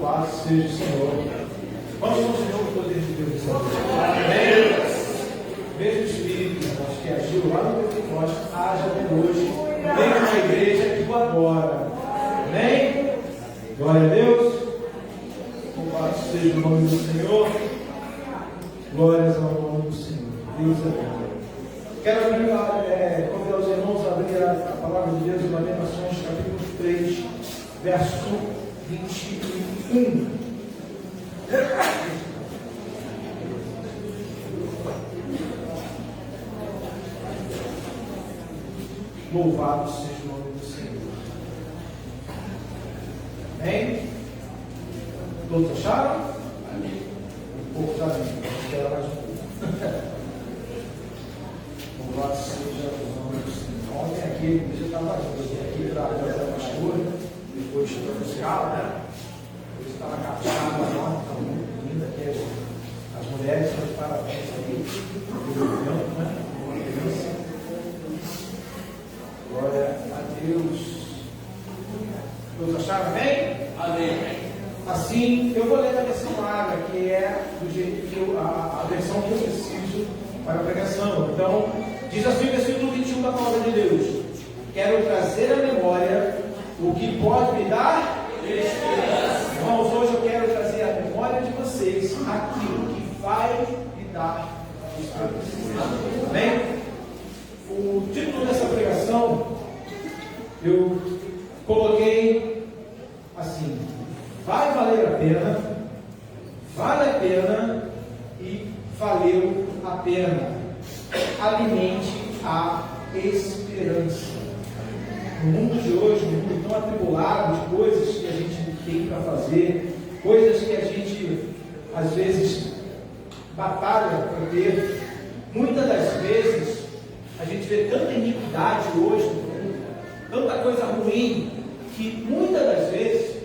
Louvado seja o Senhor. Vamos ao Senhor o poder de Deus. Amém. Mesmo Espírito, irmãos, que agiu lá no Pentecostes, haja até hoje, dentro da igreja que o adora. Amém? Glória a Deus. Louvado seja o nome do Senhor. Glórias ao nome do Senhor. Deus é bom. Quero convidar os irmãos a abrir a palavra de Deus em Lamentações, capítulo 3, verso 21. Louvado seja o nome do Senhor. Amém? Todos acharam? Amém. Poucos amém. Vamos esperar mais um pouco. Louvado seja o nome do Senhor. Ontem aqui, a igreja estava aqui para a pastora, depois para buscar, né? Depois estava captada lá, está muito linda aqui. As mulheres estão de parabéns aí. Pelo evento, né? Uma criança. Glória a Deus. Todos acharam bem? Amém. Assim, eu vou ler a versão larga, que é do jeito que a versão que eu preciso para a pregação. Então, diz assim o versículo 21 da palavra de Deus: quero trazer à memória o que pode me dar esperança. Irmãos, hoje eu quero trazer à memória de vocês aquilo que vai me dar esperança. Amém? O título dessa pregação eu coloquei assim: vai valer a pena, vale a pena e valeu a pena. Alimente a esperança. No mundo de hoje, no mundo tão atribulado de coisas que a gente tem para fazer, coisas que a gente às vezes batalha para ter, muitas das vezes a gente vê tanta iniquidade hoje no mundo, tanta coisa ruim, que muitas das vezes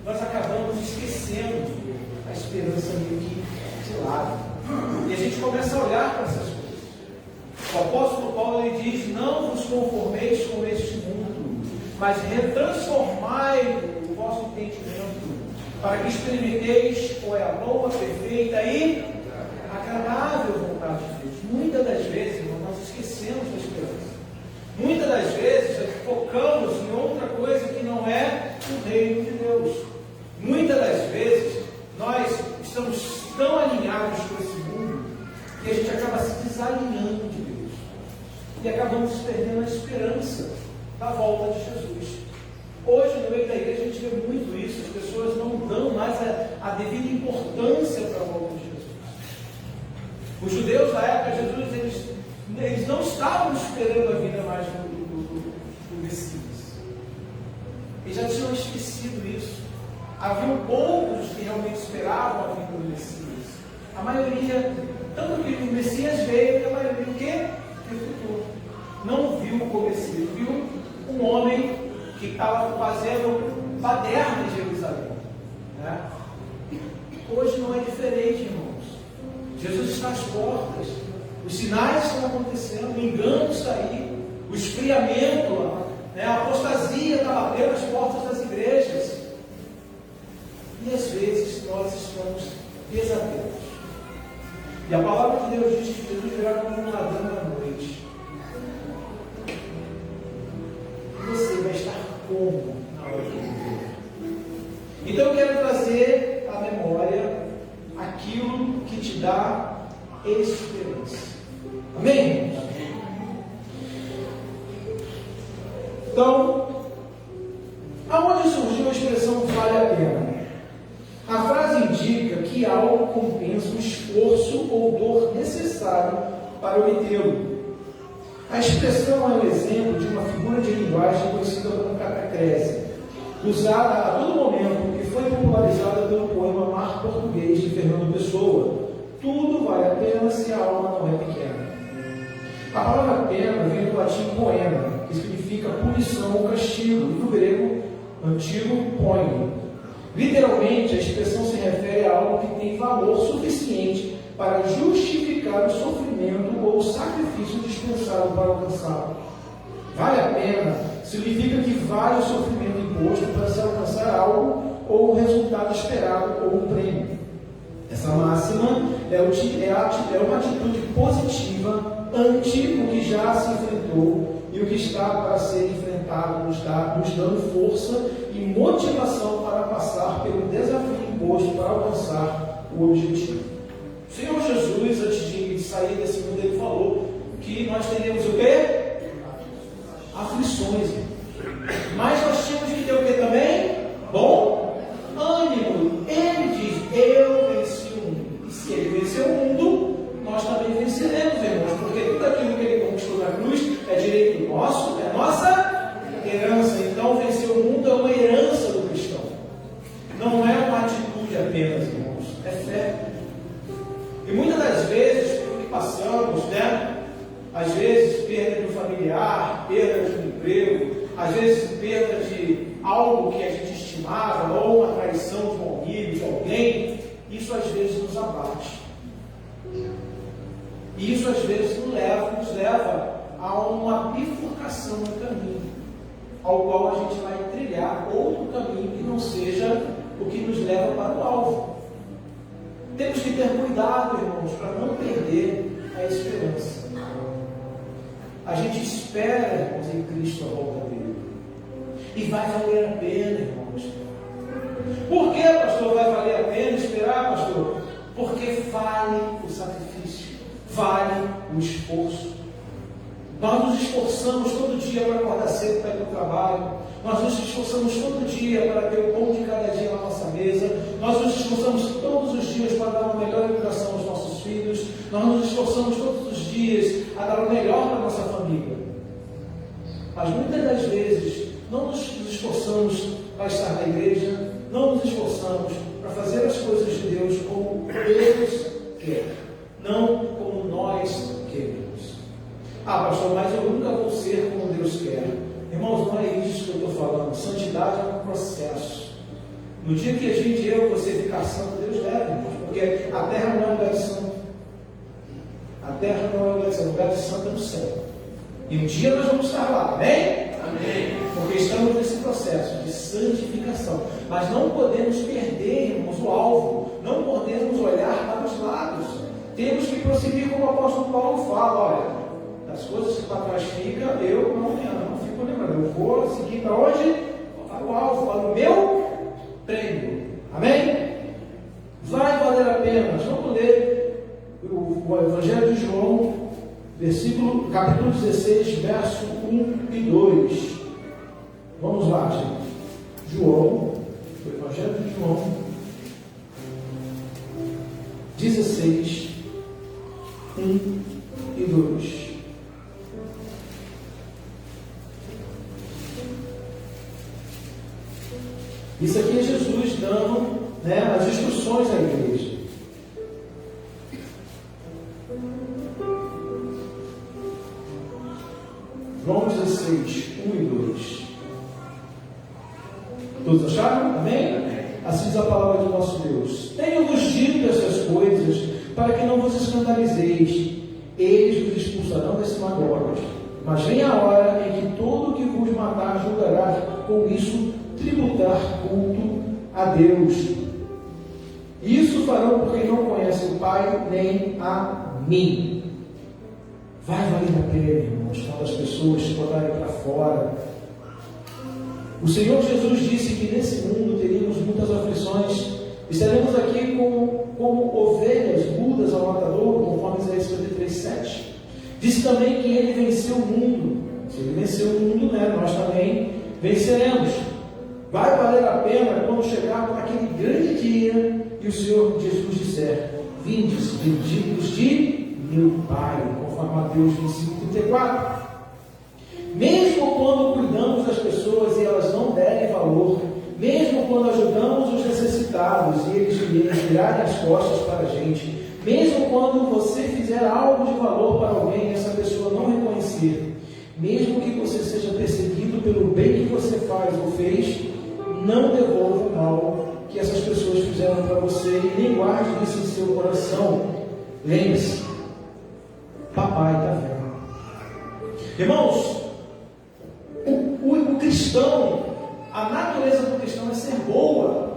nós acabamos esquecendo a esperança meio que de lado. E a gente começa a olhar para essas coisas. O apóstolo Paulo ele diz: não vos conformeis com este mundo, mas retransformai o vosso entendimento, para que experimenteis qual é a boa, perfeita e agradável vontade de Deus. Muitas das vezes, irmão, nós esquecemos da esperança. Muitas das vezes focamos em outra coisa que não é o reino de Deus. Muitas das vezes nós estamos tão alinhados com esse mundo que a gente acaba se desalinhando de Deus e acabamos perdendo a esperança da volta de Jesus. Hoje, no meio da igreja, a gente vê muito isso. As pessoas não dão mais a devida importância para a volta de Jesus. Os judeus da época de Jesus, eles não estavam esperando a vida mais do Messias. Eles já tinham esquecido isso. Haviam poucos que realmente esperavam a vinda do Messias. A maioria, tanto que o Messias veio, que a maioria o quê? Refutou. Não viu o Messias, viu um homem que estava fazendo baderna em Jerusalém. Né? Hoje não é diferente, irmãos. Jesus está às portas. Os sinais estão acontecendo, o engano está aí, o esfriamento, né? A apostasia está batendo as portas das igrejas. E às vezes nós estamos desatentos. E a palavra de Deus diz que Jesus virá como um ladrão da noite. E você vai estar como na hora de viver? Então eu quero trazer à memória aquilo que te dá esperança. Amém? Então, aonde surgiu a expressão vale a pena? A frase indica que algo compensa o esforço ou dor necessário para obtê-lo. A expressão é um exemplo de uma figura de linguagem conhecida como catacrese, usada a todo momento e foi popularizada pelo poema Mar Português de Fernando Pessoa. Tudo vale a pena se a alma não é pequena. A palavra pena vem do latim poema, que significa punição ou castigo, e do grego antigo poimen. Literalmente, a expressão se refere a algo que tem valor suficiente para justificar o sofrimento ou o sacrifício dispensado para alcançá-lo. Vale a pena significa que vale o sofrimento imposto para se alcançar algo ou um resultado esperado ou um prêmio. Essa máxima é uma atitude positiva ante o que já se enfrentou e o que está para ser enfrentado, nos dando força e motivação para passar pelo desafio imposto para alcançar o objetivo. O Senhor Jesus, antes de sair desse mundo, ele falou que nós teremos o quê? Aflições. Mas nós tínhamos que ter o quê também? Bom ânimo. Ele diz: eu venci o mundo. E se ele venceu o mundo, nós também venceremos, irmãos, porque tudo aquilo que ele conquistou na cruz é direito nosso, é nossa herança. Então, vencer o mundo é uma herança do cristão. Não é uma atitude apenas, irmãos, é fé. E muitas das vezes, pelo que passamos, às vezes, perda de um familiar, perda de um emprego, às vezes, perda de algo que a gente estimava, ou uma traição de um amigo, de alguém, isso às vezes nos abate. E isso às vezes nos leva a uma bifurcação no caminho, ao qual a gente vai trilhar outro caminho que não seja o que nos leva para o alvo. Temos que ter cuidado, irmãos, para não perder a esperança. A gente espera, irmãos, em Cristo a volta dele. E vai valer a pena, irmãos. Por que, pastor, vai valer a pena esperar, pastor? Porque vale o sacrifício, vale o esforço. Nós nos esforçamos todo dia para acordar cedo para ir para o trabalho. Nós nos esforçamos todo dia para ter o pão de cada dia na nossa mesa. Nós nos esforçamos todos os dias para dar uma melhor educação aos nossos filhos. Nós nos esforçamos todos os dias a dar o melhor para a nossa família. Mas muitas das vezes não nos esforçamos para estar na igreja, não nos esforçamos para fazer as coisas de Deus como Deus quer, não como nós queremos. Ah, pastor, mas eu nunca vou ser como Deus quer. Irmãos, não é isso que eu estou falando. Santidade é um processo. No dia que a gente, eu, você ficar santo, Deus leva, irmãos, porque a terra não é lugar de santo. A terra não é lugar de santo, o lugar de santo é no céu. E um dia nós vamos estar lá, amém? Amém. Porque estamos nesse processo de santificação. Mas não podemos perder, irmãos, o alvo. Não podemos olhar para os lados. Temos que prosseguir como o apóstolo Paulo fala, olha. As coisas que para trás ficam, eu não fico lembrando. Eu vou seguir para onde? Para o alvo, para o meu prêmio. Amém? Vai valer a pena. Nós vamos ler o Evangelho de João, capítulo 16, verso 1 e 2. Vamos lá, gente. João, o Evangelho de João, 16, 1 e 2. Isso aqui é Jesus dando, as instruções à igreja. João 16, 1 e 2. Todos acharam? Amém? Assim diz a palavra do nosso Deus. Tenho-vos dito essas coisas para que não vos escandalizeis. Eles vos expulsarão das sinagogas. Mas vem a hora em que todo o que vos matar julgará com isso tributar culto a Deus. Isso farão porque não conhecem o Pai nem a mim. Vai valer a pena, irmãos, quando as pessoas se botarem para fora. O Senhor Jesus disse que nesse mundo teríamos muitas aflições. Estaremos aqui como ovelhas mudas ao matador, conforme Isaías 53:7. Disse também que ele venceu o mundo. Se ele venceu o mundo, nós também venceremos. Vai valer a pena quando chegarmos naquele grande dia e o Senhor Jesus disser: vindes, benditos de meu Pai, conforme Mateus 25:34. Mesmo quando cuidamos das pessoas e elas não derem valor, mesmo quando ajudamos os necessitados e eles virarem as costas para a gente, mesmo quando você fizer algo de valor para alguém e essa pessoa não reconhecer, mesmo que você seja perseguido pelo bem que você faz ou fez, não devolva o mal que essas pessoas fizeram para você e nem guarde isso em seu coração. Lembre-se, papai está vendo. Irmãos, o cristão, a natureza do cristão é ser boa.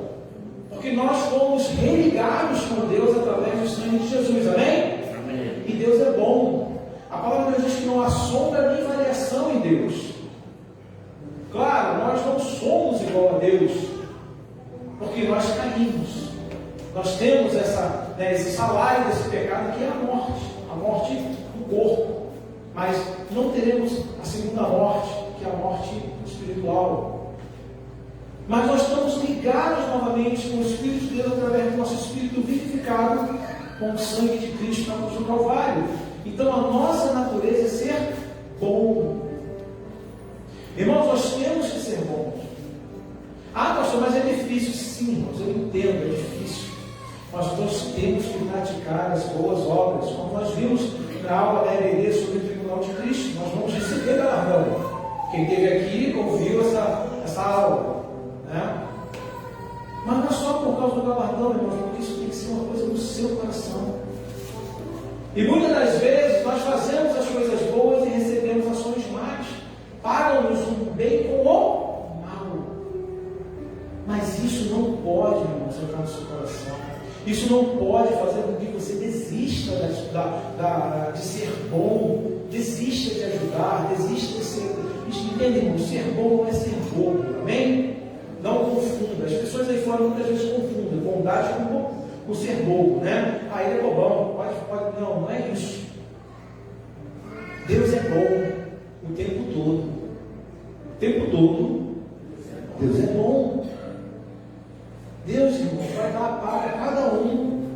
ligados com Deus através do sangue de Jesus, amém? Amém. E Deus é bom. A palavra de Deus diz que não há sombra nem variação em Deus. Claro, nós não somos igual a Deus, porque nós caímos. Nós temos esse salário desse pecado, que é a morte do corpo. Mas não teremos a segunda morte, que é a morte espiritual. Mas nós estamos ligados novamente com o Espírito de Deus através do nosso espírito vivificado com o sangue de Cristo na cruz do Calvário. Então a nossa natureza é ser bom. Irmãos, nós temos que ser bons. Ah, pastor, mas é difícil. Sim, irmãos, eu entendo, é difícil. Mas nós temos que praticar as boas obras, como nós vimos na aula da EBD sobre o Tribunal de Cristo. Nós vamos receber galardão. Quem esteve aqui ouviu essa aula, né? Mas não é só por causa do galardão, irmãos, porque isso tem que ser uma coisa do seu coração. E muitas das vezes nós fazemos as coisas boas e recebemos ações más. Pagam-nos o bem com o mal. Mas isso não pode, irmãos, entrar no seu coração. Isso não pode fazer com que você desista de ser bom, desista de ajudar, desista de ser. Entendem, irmão? Ser bom não é ser bobo, amém? Não confunda. As pessoas aí fora muitas vezes confundem bondade com ser bobo, né? Ah, ele é bobão, pode. Não, não é isso. Deus é bom o tempo todo. O tempo todo, Deus é bom. Deus, irmão, vai dar a paga a cada um.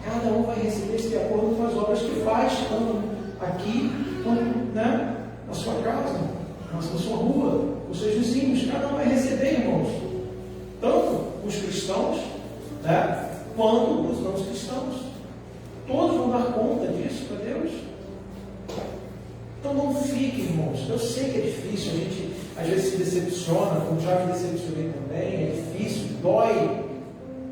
Cada um vai receber de acordo com as obras que faz, tanto aqui, quanto na sua casa, na sua rua, os seus vizinhos. Cada um vai receber, irmãos. Tanto os cristãos, quanto os não cristãos. Todos vão dar conta disso para Deus. Então não fique, irmãos. Eu sei que é difícil, a gente às vezes se decepciona, como já me decepcionei também, é difícil, dói,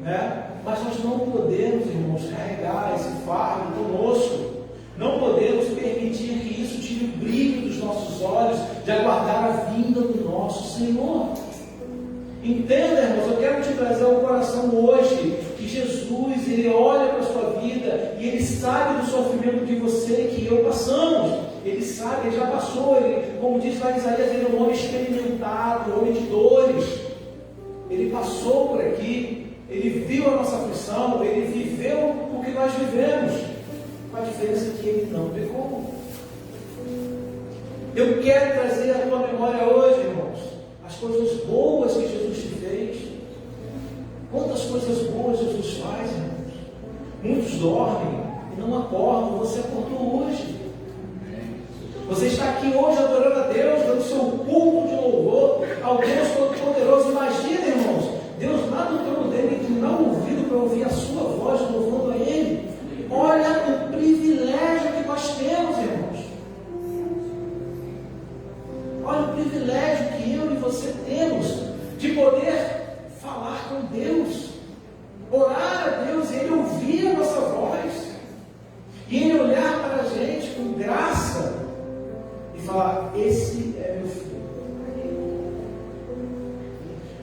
né? Mas nós não podemos, irmãos, carregar esse fardo conosco. Não podemos permitir que isso tire o brilho dos nossos olhos de aguardar a vinda do nosso Senhor. Entenda, irmãos, eu quero te trazer ao coração hoje que Jesus, Ele olha para a sua vida e Ele sabe do sofrimento que você e que eu passamos. Ele sabe, Ele já passou. Ele, como diz lá em Isaías, Ele é um homem experimentado, um homem de dores. Ele passou por aqui, Ele viu a nossa aflição, Ele viveu o que nós vivemos. A diferença é que Ele não pecou. Eu quero trazer à tua memória hoje, irmãos, as coisas boas que Jesus te fez. Quantas coisas boas Jesus faz, irmãos? Muitos dormem e não acordam. Você acordou hoje. Você está aqui hoje adorando a Deus, dando seu culto de louvor ao Deus Todo-Poderoso. Imagina, irmãos, Deus lá do trono dele inclinar o ouvido para ouvir a sua voz louvando a Ele. Olha o privilégio que nós temos, irmãos. Olha o privilégio que eu e você temos de poder falar com Deus, orar a Deus, Ele ouvir a nossa voz, e Ele olhar para a gente com graça e falar: esse é meu filho.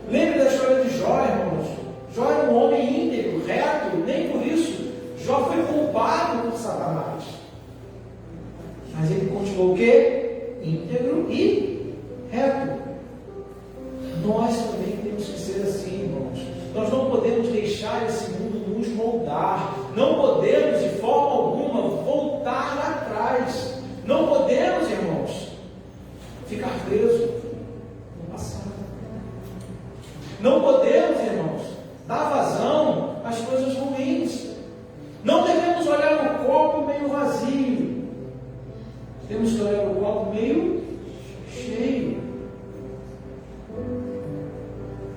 Lembre da história de Jó, irmãos. Jó era um homem íntegro, reto, nem por isso Jó foi culpado por Satanás. Mas ele continuou o quê? Íntegro e reto. Nós também temos que ser assim, irmãos. Nós não podemos deixar esse mundo nos moldar. Não podemos, de forma alguma, voltar lá atrás. Não podemos, irmãos, ficar presos no passado. Não podemos, irmãos, dar vazão às coisas ruins. Não devemos olhar no copo meio vazio. Temos que olhar no copo meio cheio.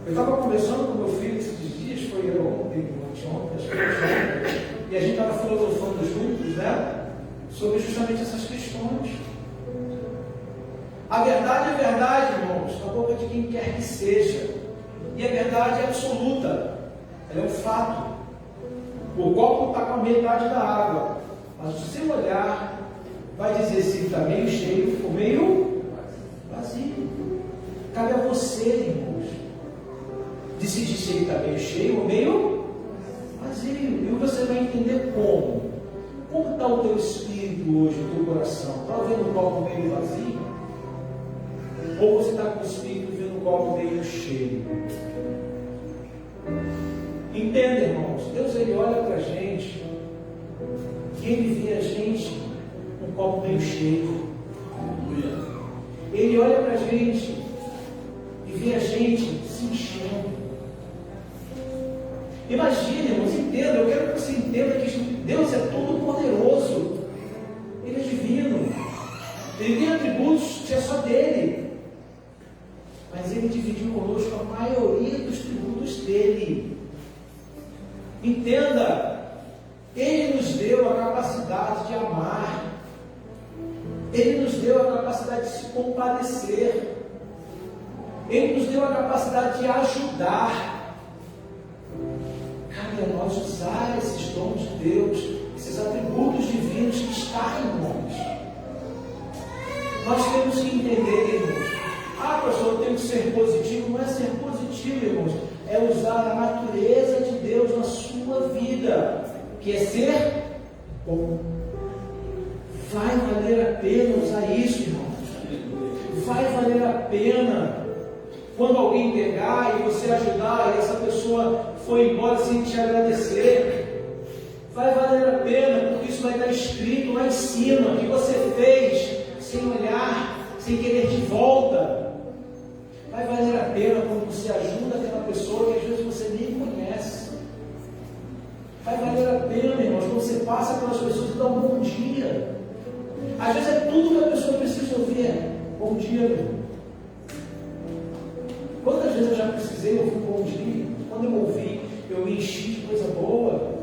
Eu estava conversando com meu filho esses dias, foi ontem, acho que foi ontem, e a gente estava filosofando juntos, né? Sobre justamente essas questões. A verdade é verdade, irmãos, na boca de quem quer que seja. E a verdade é absoluta. Ela é um fato. O copo está com a metade da água, mas o seu olhar vai dizer se ele está meio cheio ou meio vazio. Cabe a você, irmãos. decidir se ele está meio cheio ou meio vazio. E você vai entender como. Como está o teu espírito hoje, o teu coração? Está vendo o copo meio vazio? Ou você está com o espírito vendo o copo meio cheio? Entenda, irmãos, Deus ele olha para a gente e ele vê a gente um copo meio cheio. Ele olha para a gente e vê a gente se enchendo. Imagine, irmãos, entenda, eu quero que você entenda que Deus é todo poderoso. Ele é divino. Ele tem atributos que é só dele. Mas ele dividiu conosco a maioria dos tributos dele. Entenda, ele nos deu a capacidade de amar. Ele nos deu a capacidade de se compadecer. Ele nos deu a capacidade de ajudar. Cabe a nós usar esses dons de Deus, esses atributos divinos que estão em nós. Nós temos que entender, irmãos. Pastor, eu tenho que ser positivo. Não é ser positivo, irmãos. É usar a natureza de Deus na sua vida, que é ser bom. Vai valer a pena usar isso, irmãos. Vai valer a pena. Quando alguém pegar e você ajudar e essa pessoa foi embora sem te agradecer, vai valer a pena, porque isso vai estar escrito lá em cima, que você fez sem olhar, sem querer de volta. Vai valer a pena quando você ajuda aquela pessoa que às vezes você nem conhece. Vai valer a pena, irmãos, quando você passa pelas pessoas e dá um bom dia. Às vezes é tudo que a pessoa precisa ouvir. Bom dia, meu irmão. Quantas vezes eu já precisei ouvir um bom dia? Quando eu ouvi, eu me enchi de coisa boa.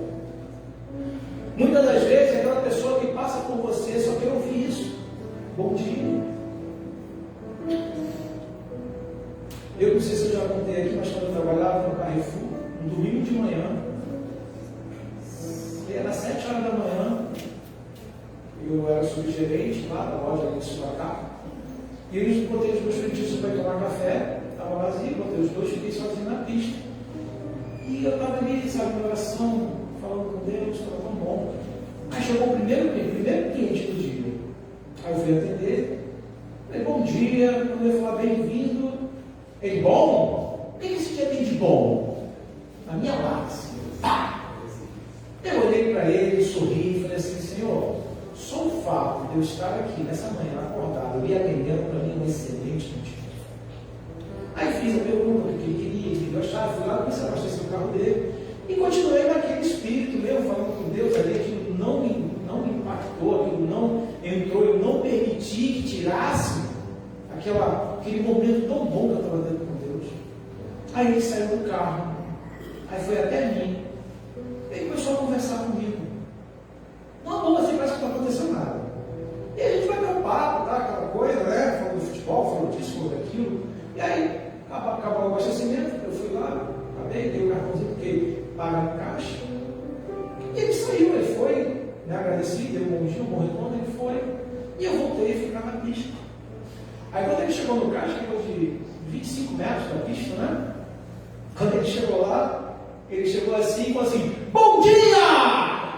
Muitas das vezes, aquela pessoa que passa por você só quer ouvir isso. Bom dia. Eu não sei se eu já contei aqui, mas quando eu trabalhava no Carrefour, no domingo de manhã, era 7 horas da manhã, eu era subgerente lá da loja de Sorocaba, e eu botei os meus feitiços para ir tomar café. Estava vazio, botei os dois, fiquei sozinho na pista. E eu estava ali, sabe, em oração, falando com Deus, estava tão bom. Aí chegou o primeiro cliente do dia. Aí eu fui atender, falei, bom dia, quando eu falar bem-vindo, ele, bom? O que esse dia tem de bom? Na minha base. Eu olhei para ele, sorri e falei assim, Senhor, só o fato de eu estar aqui nessa manhã acordado e atendendo para mim um excelente motivo. Aí fiz a pergunta do que ele queria, ele deu a chave, fui lá, comecei a abastecer o carro dele e continuei naquele espírito mesmo, falando com Deus ali, aquilo não me impactou, aquilo não entrou, eu não permiti que tirasse aquele momento tão bom que eu estava tendo com Deus. Aí ele saiu do carro, aí foi até mim, e ele começou a conversar comigo. Não, assim, parece que não aconteceu nada. E a gente vai ter um papo, tá? Aquela coisa, né? Falando do futebol, falando disso, falando daquilo. E aí, acabou o abastecimento, eu fui lá, acabei, dei o cartãozinho, porque paga no caixa. E ele saiu, ele foi, me agradeci, deu um bom dia, um bom retorno, ele foi. E eu voltei a ficar na pista. Aí quando ele chegou no caixa, depois de 25 metros da pista, né? Quando ele chegou lá, ele chegou assim e falou assim, bom dia!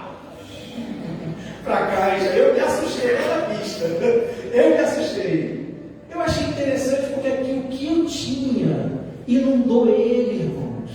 Pra caixa, eu me assustei na pista. Eu me assustei. Eu achei interessante porque aquilo que eu tinha inundou ele, irmãos.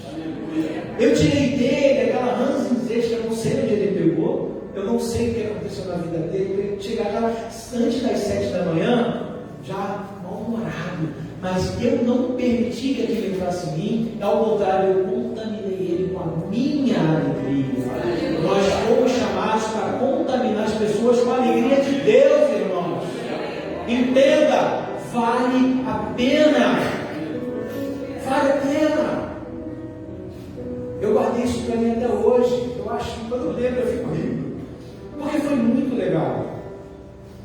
Eu tirei dele aquela ranzinzez que eu não sei onde ele pegou, eu não sei o que aconteceu na vida dele. Ele chegava antes das 7 da manhã, já mal-humorado, mas eu não permiti que aquilo entrasse em mim, ao contrário, eu contaminei ele com a minha alegria. Nós fomos chamados para contaminar as pessoas com a alegria de Deus, irmãos. Entenda, vale a pena. Vale a pena. Eu guardei isso para mim até hoje. Eu acho que quando eu lembro eu fico rindo, porque foi muito legal.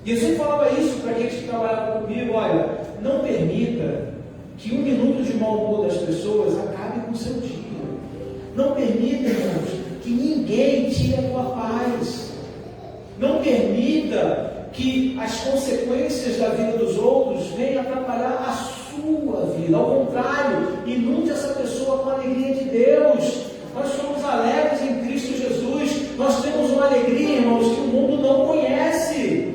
E eu sempre falava isso para aqueles que trabalhavam comigo, olha, não permita que 1 minuto de mau humor das pessoas acabe com o seu dia. Não permita, irmãos, que ninguém tire a tua paz. Não permita que as consequências da vida dos outros venham atrapalhar a sua vida. Ao contrário, inunde essa pessoa com a alegria de Deus. Nós somos alegres em Cristo Jesus. Nós temos uma alegria, irmãos, que o mundo não conhece.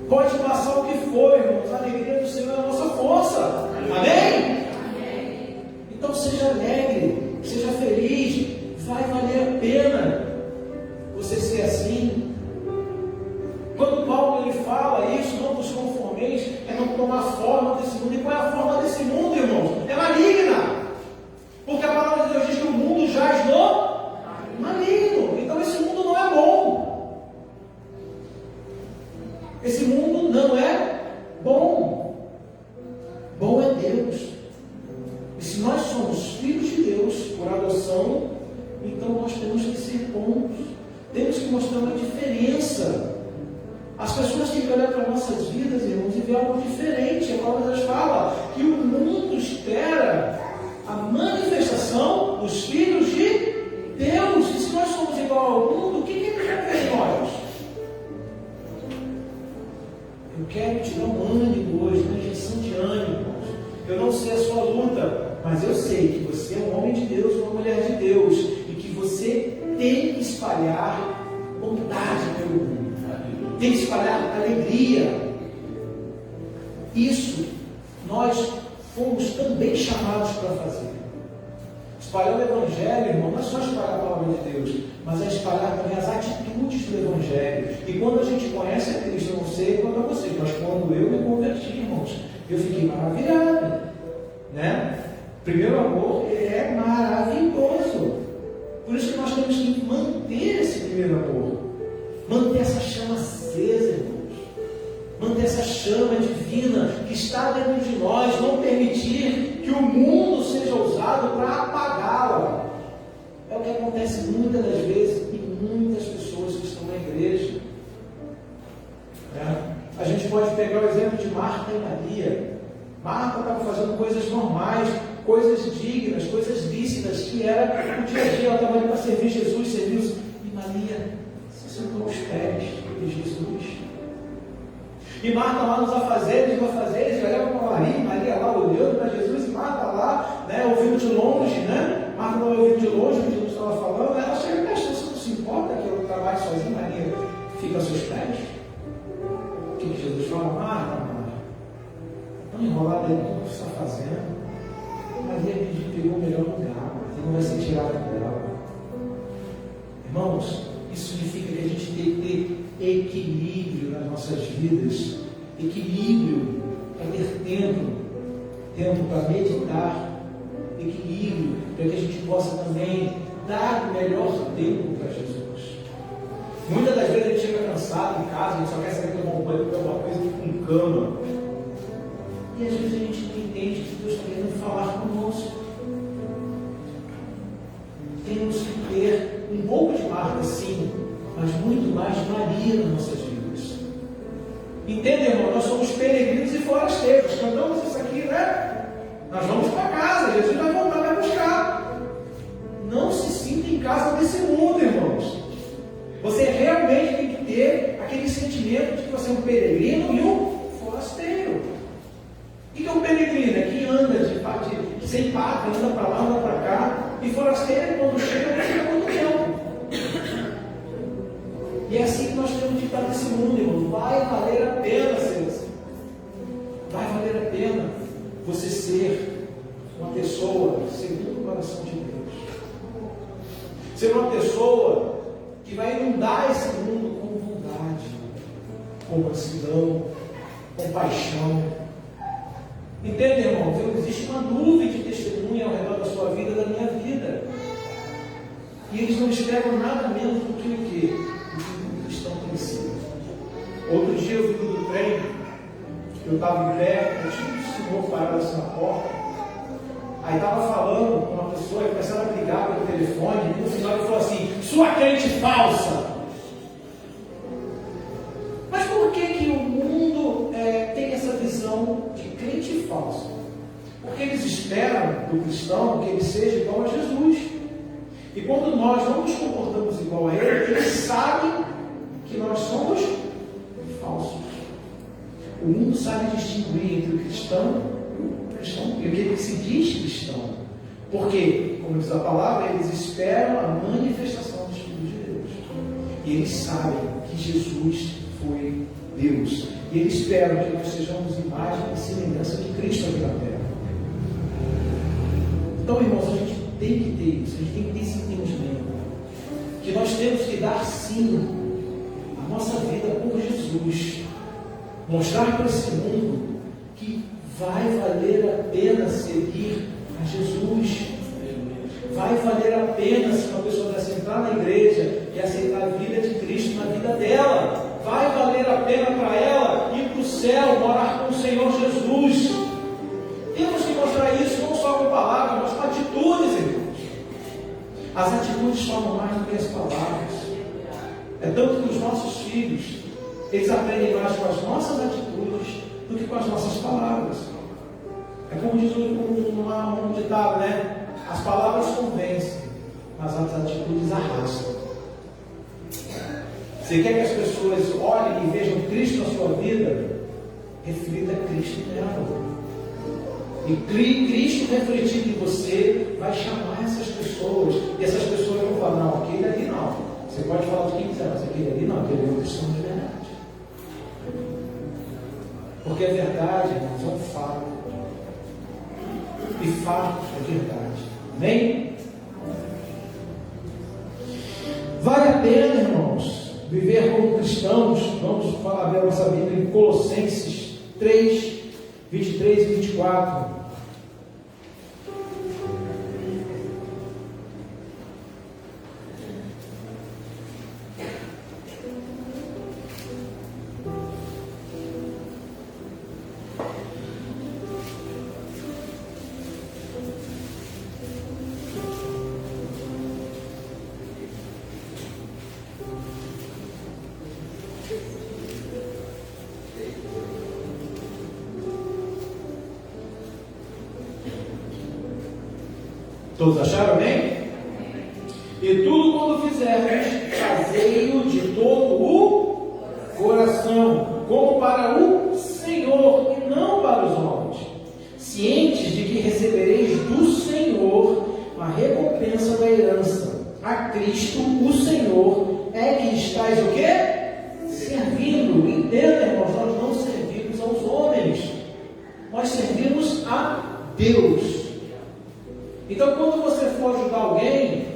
Pode passar o que for, irmãos, a alegria do Senhor é a nossa força. Amém? Então seja alegre, seja feliz. Vai valer a pena você ser assim. Quando Paulo ele fala isso, não vos conformeis, é não tomar forma desse mundo. E qual é a forma desse mundo, irmãos? É maligna. Porque a palavra de Deus diz que o mundo jaz no maligno. Então esse mundo não é bom. Esse mundo não é bom. Bom é Deus. E se nós somos filhos de Deus por adoção, então nós temos que ser bons. Temos que mostrar uma diferença. As pessoas têm que olhar para nossas vidas, irmãos, e ver algo diferente. A palavra de Deus fala que o mundo espera a manifestação dos filhos de Deus. E se nós somos igual ao mundo, o que ele quer ver em nós? Eu quero te dar um ânimo hoje, uma injeção de ânimo, irmãos. Eu não sei a sua luta, mas eu sei que você é um homem de Deus, uma mulher de Deus, e que você tem que espalhar bondade pelo mundo. Tem que espalhar alegria. Isso nós fomos também chamados para fazer. Espalhar o Evangelho, irmão, não é só espalhar a palavra de Deus, mas é espalhar também as atitudes do Evangelho. E quando a gente conhece a Cristo, eu não sei quanto a você, mas quando eu me converti, irmãos, eu fiquei maravilhado. Né? Primeiro amor, ele é maravilhoso. Por isso que nós temos que manter esse primeiro amor. Manter essa chama acesa, irmãos. Manter essa chama divina que está dentro de nós. Não permitir que o mundo seja usado para apagá-la. É o que acontece muitas das vezes em muitas pessoas que estão na igreja. A gente pode pegar o exemplo de Marta e Maria. Marta estava fazendo coisas normais, coisas dignas, coisas lícitas, que era o dia a dia. Ela estava ali para servir Jesus, serviu. E Maria se sentou aos pés de Jesus. E Marta lá nos afazeres, olhava para Maria lá olhando para Jesus, e Marta lá, né, ouvindo de longe, né? Marta não ouvindo de longe o que Jesus estava falando. Ela chega e você não se importa que eu trabalhe sozinho, Maria fica aos seus pés. O que Jesus fala? Marta, não enrolada aí no que você está fazendo. Maria pegou o melhor lugar, você não vai ser tirado dela. Irmãos, isso significa que a gente tem que ter equilíbrio nas nossas vidas. Equilíbrio para ter tempo para meditar. Equilíbrio para que a gente possa também dar o melhor tempo para Jesus. Muitas das vezes a gente chega cansado em casa, a gente só quer saber tomar um banho, comer alguma coisa com cama. E às vezes a gente não entende que Deus está querendo falar conosco. Temos que ter um pouco de Marta, sim, mas muito mais de Maria nas nossas vidas. Entende, irmão? Nós somos peregrinos e forasteiros. Cantamos isso aqui, né? Nós vamos para casa, Jesus vai voltar, vai buscar. Não se sinta em casa desse mundo, irmãos. Você realmente tem que ter aquele sentimento de que você é um peregrino e um forasteiro. O que é um peregrino? É quem anda sem pátria, anda para lá, anda para cá. E forasteiro, quando chega, não fica muito tempo. E é assim que nós temos que estar nesse mundo, irmão. Vai valer a pena ser assim. Vai valer a pena você ser uma pessoa segundo o coração de Deus. Ser uma pessoa que vai inundar esse mundo com bondade, com mansidão, com paixão. Entende, irmãos? Existe uma nuvem de testemunha ao redor da sua vida, da minha vida. E eles não esperam nada menos do que o quê? Do que um cristão conhecido. Outro dia eu vim do trem, eu estava em pé, eu tinha um senhor parado assim na porta. Aí estava falando com uma pessoa e começaram a brigar pelo telefone, e no final ele falou assim: sua crente falsa! Mas por que o mundo tem essa visão de crente falso? Porque eles esperam do cristão que ele seja igual a Jesus. E quando nós não nos comportamos igual a ele, eles sabem que nós somos falsos. O O mundo sabe distinguir entre o cristão e aquele que se diz cristão. Porque, como diz a palavra, eles esperam a manifestação do Espírito de Deus. E eles sabem que Jesus foi Deus. E eles esperam que nós sejamos imagem e semelhança de Cristo aqui na terra. Então, irmãos, a gente tem que ter isso, a gente tem que ter esse entendimento. Que nós temos que dar sim a nossa vida por Jesus. Mostrar para esse mundo que vai valer a pena seguir a Jesus. Vai valer a pena se uma pessoa dessa entrar na igreja e aceitar a vida de Cristo na vida dela. Vai valer a pena para ela ir para o céu, morar com o Senhor Jesus. Temos que mostrar isso não só com palavras, mas com atitudes, irmãos. As atitudes falam mais do que as palavras. É tanto que os nossos filhos, eles aprendem mais com as nossas atitudes do que com as nossas palavras. É como diz um ditado, né? As palavras convencem, mas as atitudes arrastam. Você quer que as pessoas olhem e vejam Cristo na sua vida? Reflita Cristo nela. E Cristo refletido em você vai chamar essas pessoas. E essas pessoas vão falar, não, aquele ali não. Você pode falar o que quiser, mas aquele ali não, aquele é um cristão de verdade. Porque a verdade, irmãos, é um fato. E fato é verdade. Amém? Vale a pena, irmãos, viver como cristãos. Vamos falar da nossa Bíblia em Colossenses 3, 23 e 24. Todos acharam bem? E tudo quando fizermos, fazei-o de todo o coração, como para o Senhor e não para os homens, cientes de que recebereis do Senhor a recompensa da herança. A Cristo, o Senhor, é que estáis o quê? Servindo. Entenda, irmãos, nós não servimos aos homens, nós servimos a Deus. Então, quando você for ajudar alguém,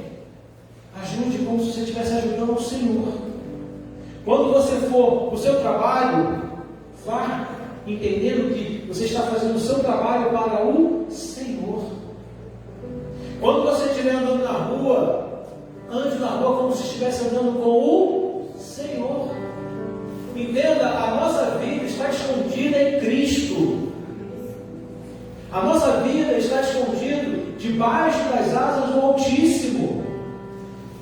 ajude como se você estivesse ajudando ao Senhor. Quando você for para o seu trabalho, vá entendendo que você está fazendo o seu trabalho para o Senhor. Quando você estiver andando na rua, ande na rua como se estivesse andando com o Senhor. Entenda, a nossa vida está escondida em Cristo. A nossa vida está escondida debaixo das asas do Altíssimo.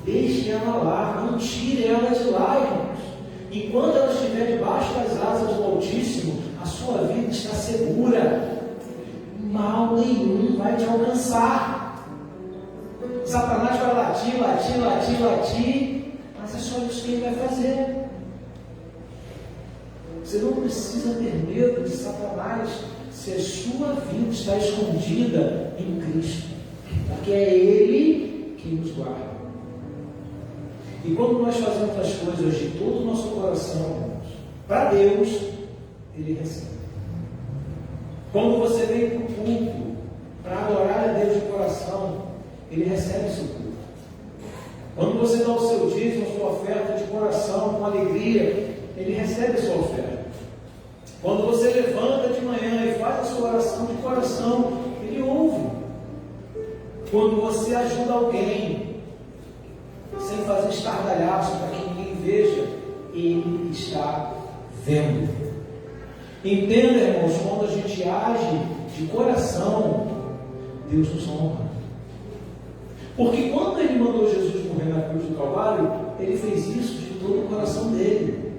Deixe ela lá, não tire ela de lá, irmãos. Enquanto ela estiver debaixo das asas do Altíssimo, a sua vida está segura. Mal nenhum vai te alcançar. Satanás vai latir, mas é só isso que ele vai fazer. Você não precisa ter medo de Satanás se a sua vida está escondida em Cristo, porque é Ele que nos guarda. E quando nós fazemos as coisas de todo o nosso coração, irmãos, para Deus, Ele recebe. Quando você vem para o culto para adorar a Deus de coração, Ele recebe o seu culto. Quando você dá o seu dízimo, a sua oferta de coração, com alegria, Ele recebe a sua oferta. Quando você levanta de manhã e faz a sua oração de coração, Ele ouve. Quando você ajuda alguém, sem fazer estardalhaço para que ninguém veja, Ele está vendo. Entenda, irmãos, quando a gente age de coração, Deus nos honra. Porque quando Ele mandou Jesus morrer na cruz do Calvário, Ele fez isso de todo o coração dele.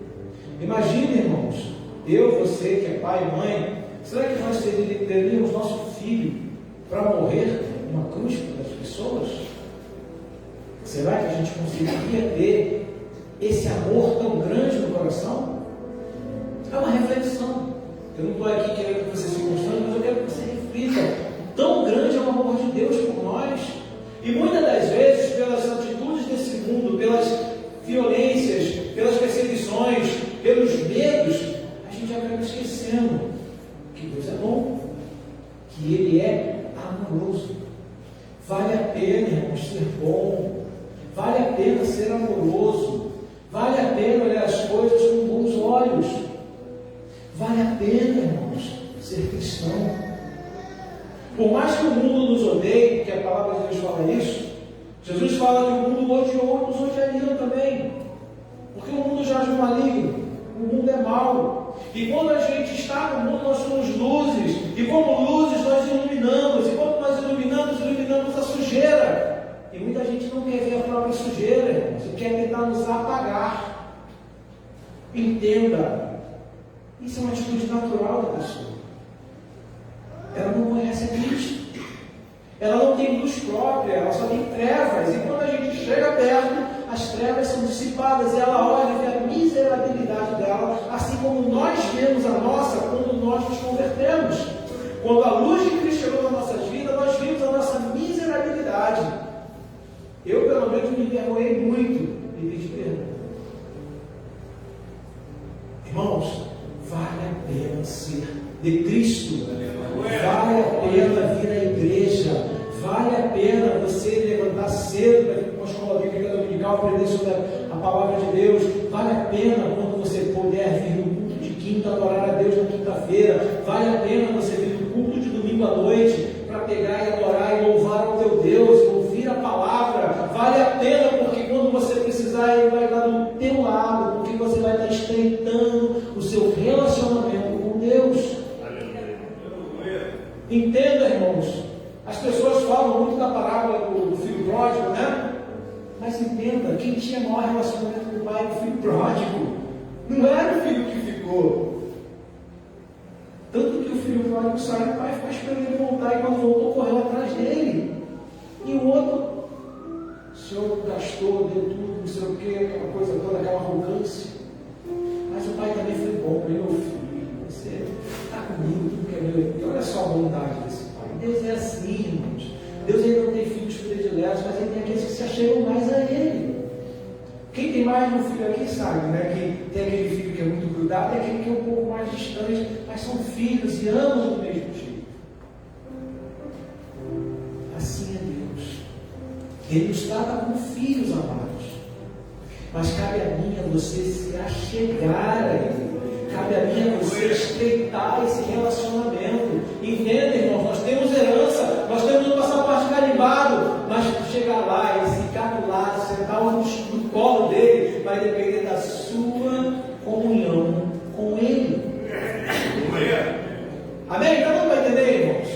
Imagine, irmãos, eu, você que é pai e mãe, será que nós teríamos nosso filho para morrer numa cruz para as pessoas? Será que a gente conseguiria ter esse amor tão grande no coração? É uma reflexão. Eu não estou aqui querendo que você se constrange, mas eu quero que você reflita. Tão grande é o amor de Deus por nós. E muitas das vezes, pelas atitudes desse mundo, pelas violências, pelas perseguições, pelos medos, a gente acaba esquecendo que Deus é bom, que Ele é amoroso. Vale a pena, irmãos, ser bom. Vale a pena ser amoroso. Vale a pena olhar as coisas com bons olhos. Vale a pena, irmãos, ser cristão. Por mais que o mundo nos odeie, que a palavra de Deus fala isso, Jesus fala que o mundo odiou, nos odiariam também. Porque o mundo jaz no maligno, o mundo é mau. E quando a gente está no mundo, nós somos luzes. E como luzes, nós iluminamos. E quando nós iluminamos, iluminamos a sujeira. E muita gente não quer ver a própria sujeira, irmãos, e quer tentar nos apagar. Entenda, isso é uma atitude natural da pessoa. Ela não conhece a Cristo. Ela não tem luz própria, ela só tem trevas. E quando a gente chega perto, as trevas são dissipadas. E ela olha e vê a miserabilidade dela, assim como nós vemos a nossa quando nós nos convertemos. Quando a luz de Cristo chegou na nossa vida, nós vimos a nossa miserabilidade. Eu, pelo menos, me envergonhei muito e pedi perdão. Irmãos, vale a pena ser de Cristo. Vale a pena vir à igreja. Vale a pena você levantar cedo para ir para uma escola bíblica dominical, aprender sobre a palavra de Deus. Vale a pena quando você puder vir no culto de quinta, adorar a Deus na quinta-feira. Vale a pena você vir no culto de domingo à noite para pegar e adorar e louvar o teu Deus, ouvir a palavra. Vale a pena porque quando você precisar, Ele vai estar do teu lado, porque você vai estar estreitando o seu relacionamento com Deus. Entenda, irmãos, as pessoas falam muito da parábola do filho pródigo, né? Mas entenda, quem tinha maior relacionamento com o pai era o filho pródigo, não era o filho que ficou. Tanto que o filho pródigo sai, o pai ficou esperando ele voltar, e quando voltou, correu atrás dele. E o outro, o senhor gastou, deu tudo, não sei o que, aquela coisa toda, aquela arrogância. Mas o pai também foi bom, meu filho, você está comigo, tudo que é meu. E olha só a bondade desse pai. Deus é assim, irmãos. Deus ainda não tem filhos prediletos, mas Ele tem aqueles que se achegam mais a Ele. Quem tem mais de um filho aqui sabe, né? Que tem aquele filho que é muito grudado e aquele que é um pouco mais distante, mas são filhos e amam do mesmo jeito. Assim é Deus. Ele nos trata como filhos amados. Mas cabe a mim e a você se achegar a Ele. Cabe a mim e a você estreitar esse relacionamento. Entenda, irmãos, nós temos herança, nós temos o passaporte carimbado, mas chegar lá e ficar do lado, sentar no colo dele, vai depender da sua comunhão com Ele. Amém? Então não vai entender, irmãos?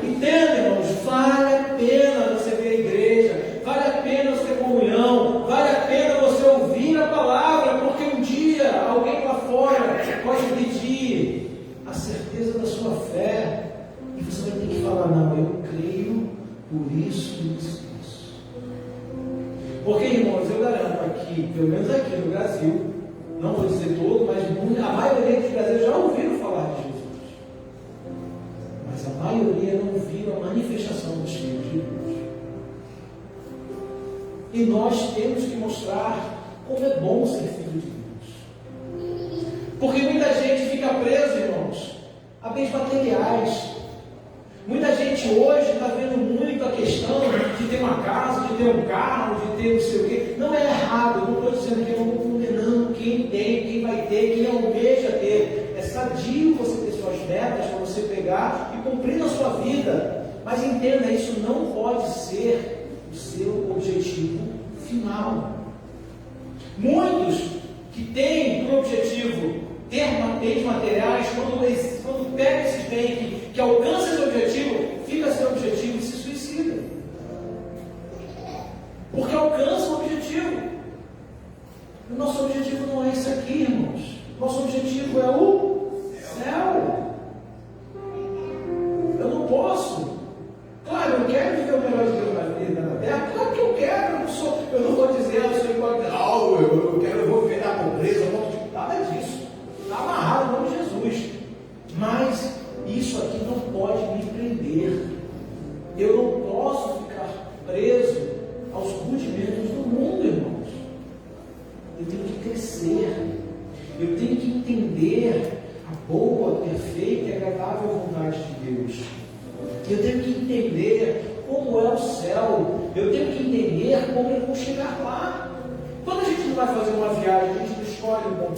Entenda, irmãos, vale a pena você ver a igreja, vale a pena você ter comunhão, vale a pena você ouvir a palavra, porque um dia alguém lá fora pode pedir a certeza da sua fé, e você vai ter que falar, não, eu creio por isso, isso. Porque, irmãos, eu garanto aqui, pelo menos aqui no Brasil, não vou dizer todo, mas a maioria dos brasileiros já ouviram falar de Jesus. Mas a maioria não viu a manifestação dos filhos de Deus. E nós temos que mostrar como é bom ser filho de Deus. Porque muita gente fica presa, irmãos, a bens materiais. Muita gente hoje está vendo muito a questão de ter uma casa, de ter um carro, de ter não sei o quê. Não é errado, eu não estou dizendo que eu não estou condenando quem tem, quem vai ter, quem almeja ter. É sadio você ter suas metas para você pegar e cumprir na sua vida. Mas entenda, isso não pode ser o seu objetivo final. Muitos que têm por objetivo ter bens materiais, quando pega esses bens que alcança esse objetivo, fica sem objetivo e se suicida. Porque alcança o objetivo. O nosso objetivo não é isso aqui, irmãos. Nosso objetivo é o céu. Eu não posso. Claro, eu quero viver o melhor de Deus na vida, na terra. Claro que eu quero. Eu não vou dizer, eu sou igual eu vou viver na pobreza, nada disso. Está amarrado em nome de Jesus. preso aos rudimentos do mundo, irmãos. Eu tenho que crescer. Eu tenho que entender a boa, perfeita e agradável vontade de Deus. Eu tenho que entender como é o céu. Eu tenho que entender como eu vou chegar lá. Quando a gente não vai fazer uma viagem, a gente não escolhe um bom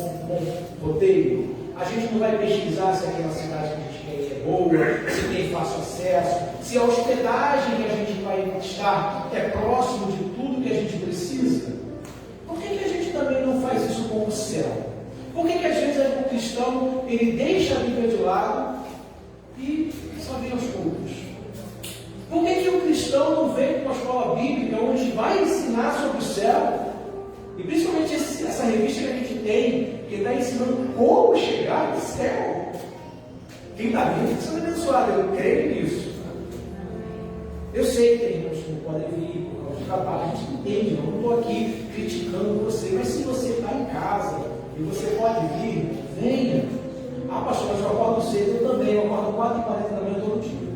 roteiro. A gente não vai pesquisar se aquela cidade que a gente quer ir é boa, se tem fácil acesso, se a hospedagem que a gente vai estar é próximo de tudo que a gente precisa. Por que a gente também não faz isso com o céu? Por que às vezes o cristão ele deixa a Bíblia de lado e só vem aos poucos? Por que o cristão não vem para uma escola bíblica onde vai ensinar sobre o céu? E principalmente essa revista que a gente tem, que está ensinando como chegar no céu. Quem está vindo precisa ser abençoado, eu creio nisso. Eu sei que tem irmãos que não podem vir por causa de trabalho, a gente entende, eu não estou aqui criticando você, mas se você está em casa e você pode vir, venha. Ah, pastor, mas eu acordo cedo, eu também, eu acordo 4h40 da manhã todo dia.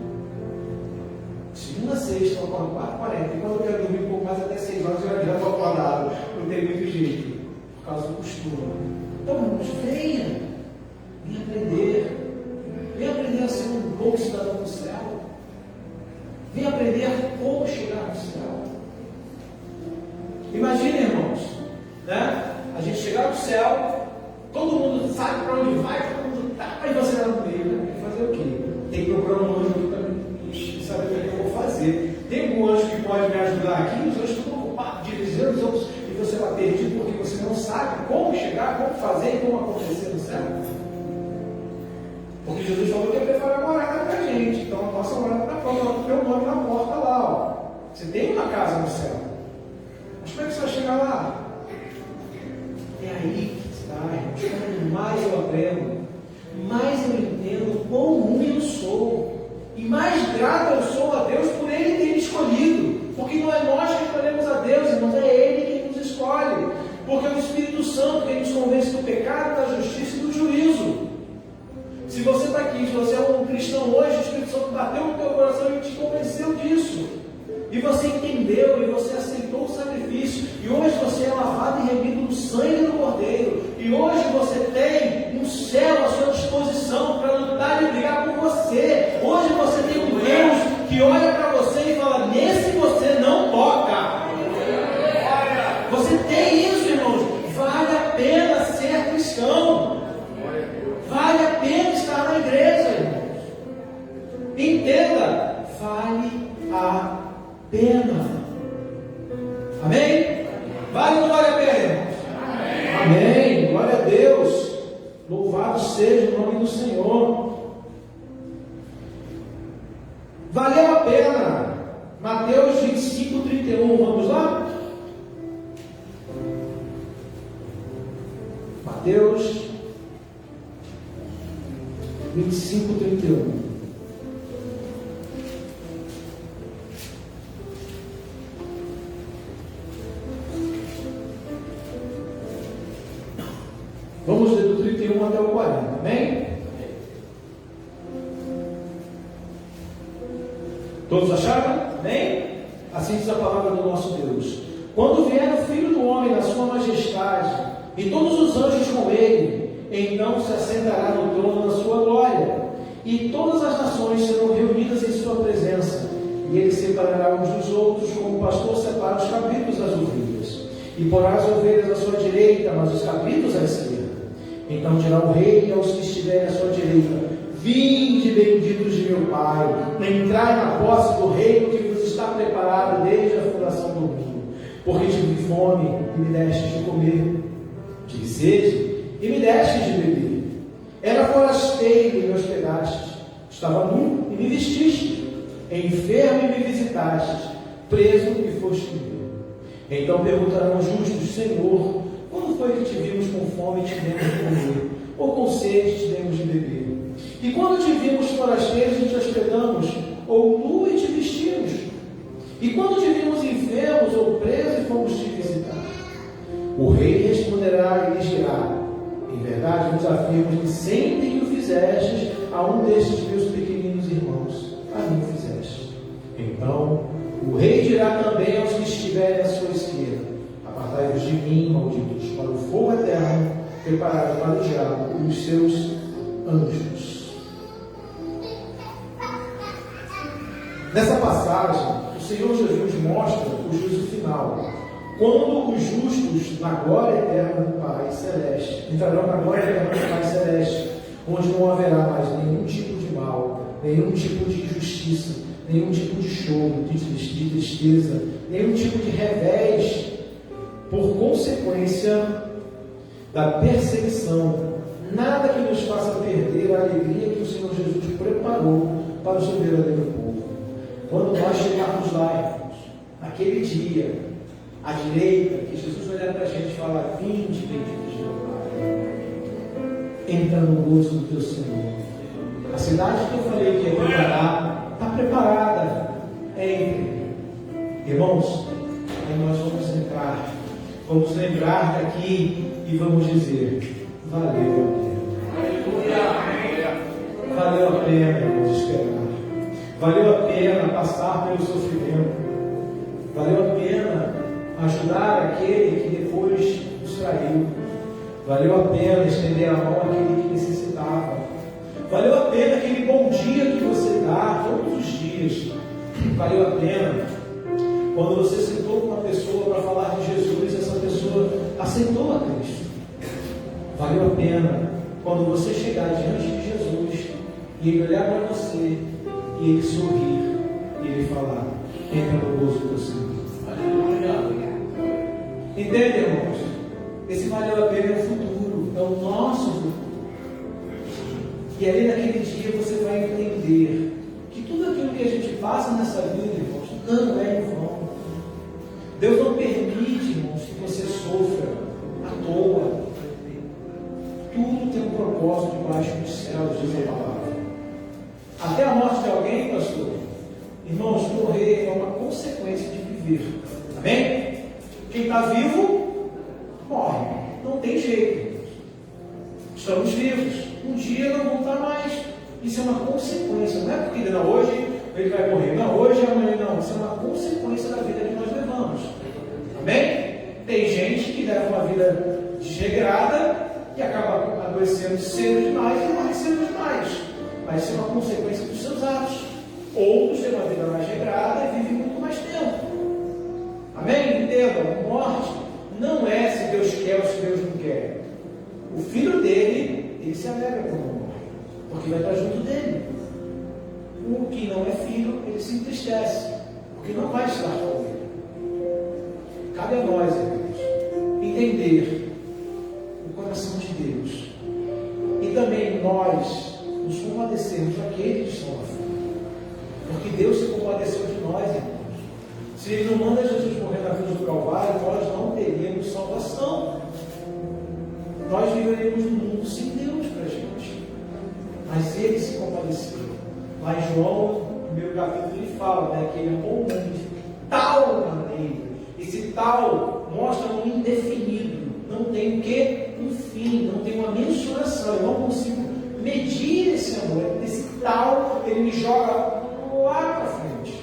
Segunda a sexta, eu acordo 4h40, e quando eu quero dormir um pouco mais até 6 horas, eu já estou acordado, não tem muito jeito, por causa do costume. Então, irmãos, venha aprender a ser um bom cidadão do céu, venha aprender como chegar no céu. Imagina, irmãos, né? A gente chegar no céu, todo mundo sabe para onde vai, todo mundo tá, aí você vai no meio, né? Tem que fazer o quê? Tem que procurar um anjo para me saber o que eu vou fazer. Tem algum anjo que pode me ajudar aqui? Os anjos estão ocupados, dirigindo os outros, e você vai perdido porque você não sabe como chegar, como fazer e como acontecer no céu. Porque Jesus falou que ia preparar uma morada para a gente. Então a nossa morada está pronta, o teu nome na porta lá. Ó. Você tem uma casa no céu. Mas como é que você vai chegar lá? É aí que está, irmãos. Quanto mais eu aprendo, mais eu entendo quão ruim eu sou. E mais grato eu sou a Deus por Ele ter me escolhido. Porque não é nós que escolhemos a Deus, irmãos, é Ele quem nos escolhe. Porque é o Espírito Santo que nos convence do pecado, da justiça e do juízo. Se você está aqui, se você é um cristão hoje, o Espírito Santo bateu no teu coração e te convenceu disso. E você entendeu, e você aceitou o sacrifício. E hoje você é lavado e remido no sangue do Cordeiro. E hoje você tem um céu à sua disposição para lutar e brigar por você. Hoje você tem um Deus que olha para você e fala, nesse você não toca. Você tem isso, irmãos. Vale a pena ser cristão. Vale a pena estar na igreja, irmãos. Entenda, vale a pena. Amém? Vale ou não vale a pena, irmãos? Amém. Glória a Deus. Louvado seja o nome do Senhor. Valeu a pena. Mateus 25:31. Vamos lá? Mateus 25:31. Vamos ler do 31 até o 40, amém? Todos acharam? Amém? Assim diz a palavra do nosso Deus. Quando vier o Filho do Homem na sua majestade, e todos os anjos com ele, então se assentará no trono da sua glória, e todas as nações serão reunidas em sua presença, e ele separará uns dos outros, como o pastor separa os cabritos das ovelhas, e porá as ovelhas à sua direita, mas os cabritos à esquerda. Então dirá o rei aos que estiverem à sua direita: vinde, benditos de meu Pai, entrai na posse do reino que vos está preparado desde a fundação do mundo. Porque tive fome e me destes de comer, tive sede e me destes de beber, era forasteiro e me hospedastes, estava nu e me vestiste, enfermo e me visitastes, preso e foste meu. Então perguntarão os justos: Senhor, quando foi que te vimos com fome e te demos de comer, ou com sede e te demos de beber? E quando te vimos forasteiro e te hospedamos, ou nu e te vestimos? E quando te vimos enfermos ou presos e fomos te visitar? O rei responderá e lhes dirá: em verdade vos afirmo que sempre que o fizestes a um destes meus pequeninos irmãos, a mim fizeste. Então O rei dirá também aos que estiverem à sua esquerda: apartai-vos de mim, malditos, para o fogo eterno, preparado para o diabo e os seus anjos. Nessa passagem, o Senhor Jesus mostra o juízo final, quando os justos, na glória eterna do Pai Celeste, entrarão na glória eterna do Pai Celeste, onde não haverá mais nenhum tipo de mal, nenhum tipo de injustiça, nenhum tipo de choro, de tristeza, nenhum tipo de revés, por consequência da perseguição. Nada que nos faça perder a alegria que o Senhor Jesus preparou para o seu verdadeiro povo. Quando nós chegarmos lá, irmãos, naquele dia, à direita, que Jesus vai olhar para a gente e falar: vinde, benditos de meu Pai, entra no gozo do teu Senhor. A cidade que eu falei que ia preparar, está preparada. Entre. Irmãos, aí nós vamos entrar, vamos lembrar daqui e vamos dizer: valeu a pena. Valeu a pena, irmãos, esperar. Valeu a pena passar pelo sofrimento. Valeu a pena ajudar aquele que depois nos traiu. Valeu a pena estender a mão àquele que necessitava. Valeu a pena aquele bom dia que você dá todos os dias. Valeu a pena quando você sentou com uma pessoa para falar de Jesus e essa pessoa aceitou a Cristo. Valeu a pena quando você chegar diante de Jesus e ele olhar para você e ele sorrir e ele falar: entra no gozo do Senhor. Entende, irmãos? Esse valeu a pena é o futuro, é o nosso futuro. E aí naquele dia você vai entender que tudo aquilo que a gente passa nessa vida, irmãos, não é em vão. Deus não permite, irmãos, que você sofra à toa. Tudo tem um propósito debaixo dos céus, diz a palavra. Até a morte de alguém, pastor, irmãos, morrer é uma consequência de viver. Amém? Quem está vivo, morre. Não tem jeito. Estamos vivos. Um dia não vão estar mais. Isso é uma consequência. Não é porque não, hoje ele vai morrer. Não, hoje e amanhã não. Isso é uma consequência da vida que nós levamos. Amém? Tem gente que leva uma vida desregrada e acaba adoecendo cedo demais e morre cedo demais. Mas isso é uma consequência dos seus atos. Outros têm uma vida mais regrada e vivem muito mais tempo. Amém? Entendam, morte não é se Deus quer ou se Deus não quer. O filho dele, ele se alegra quando morre, porque vai estar junto dele. O que não é filho, ele se entristece, porque não vai estar com ele. Cabe a nós, irmãos, entender o coração de Deus. E também nós nos compadecermos daqueles que estão lá fora. Porque Deus se compadeceu de nós, irmãos. Se Ele não manda Jesus morrer na cruz do Calvário, nós não teríamos salvação. Nós viveremos no mundo sem Deus para a gente. Mas Ele se compadeceu. Lá em João, no primeiro capítulo, ele fala, né, que Ele amou o mundo de tal maneira. Esse tal mostra um indefinido. Não tem o quê? Um fim, não tem uma mensuração. Eu não consigo medir esse amor. Esse tal, ele me joga lá para frente.